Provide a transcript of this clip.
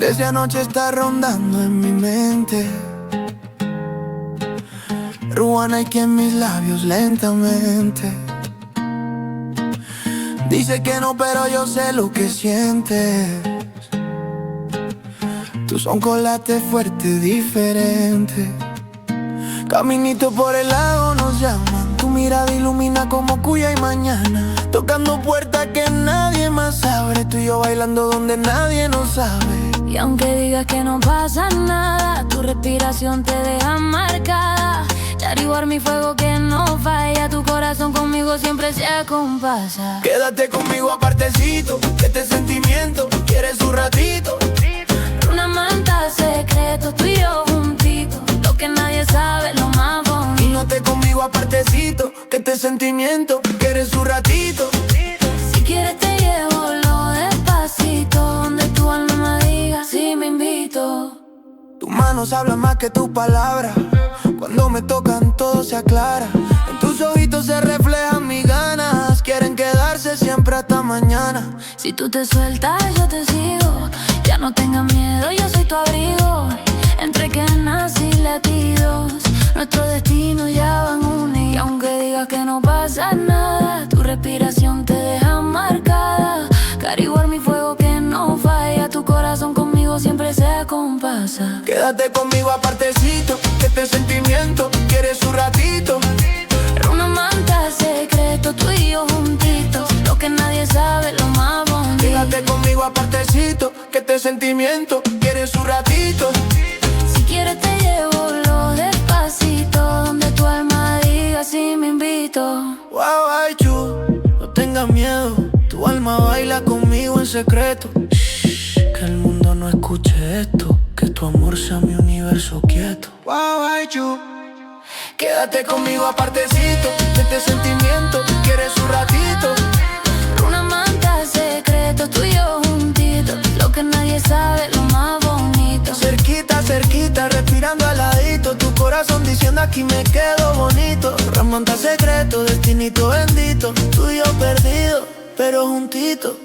Desde anoche está rondando en mi mente. Ruana y que en mis labios lentamente. Dice que no, pero yo sé lo que sientes. Tú son chocolate fuerte, diferente. Caminito por el lago nos llaman. Tu mirada ilumina como cuya y mañana. Tocando puertas que nadie más abre. Tú y yo bailando donde nadie nos sabe. Y aunque digas que no pasa nada, tu respiración te deja marcada. Ya averiguar mi fuego que no falla. Tu corazón conmigo siempre se acompasa. Quédate conmigo apartecito, que este sentimiento quieres un ratito. Una manta secreto, tú y yo juntitos. Lo que nadie sabe, lo más bonito. Y no te conmigo apartecito, que este sentimiento quieres un ratito. Si quieres te llevo lo despacito, donde tu alma diga si me invito. Tus manos hablan más que tus palabras. Cuando me tocan todo se aclara. En tus ojitos se reflejan mis ganas. Quieren quedarse siempre hasta mañana. Si tú te sueltas yo te sigo. Ya no tengas miedo, yo soy tu abrigo. Entre quenas y latidos, nuestro destino ya van unidos. Y aunque digas que no pasa nada, tu respiración te deja marcada. Averiguar mi fuego que no falla. Tu corazón conmigo siempre se acompasa. Quédate conmigo apartecito, que este sentimiento quieres un ratito. Era una manta secreto, tú y yo juntitos. Lo que nadie sabe, lo más bonito. Quédate conmigo apartecito, que este sentimiento quieres un ratito. Si quieres te llevo lo despacito, donde tu alma diga si me invito. Wow, ay, chu, no tengas miedo. Tu alma baila conmigo en secreto. Shh, que el mundo no escuche esto. Que tu amor sea mi universo quieto. Wow, ay, chu, quédate conmigo apartecito, que este sentimiento quieres un ratito. Una manta secreto, tú y yo juntitos. Lo que nadie sabe, lo más bonito. Cerquita, cerquita, respirando al ladito. Tu corazón diciendo aquí me quedo bonito. Ramanta secreto, destinito bendito. Tú y yo perdido, pero juntito.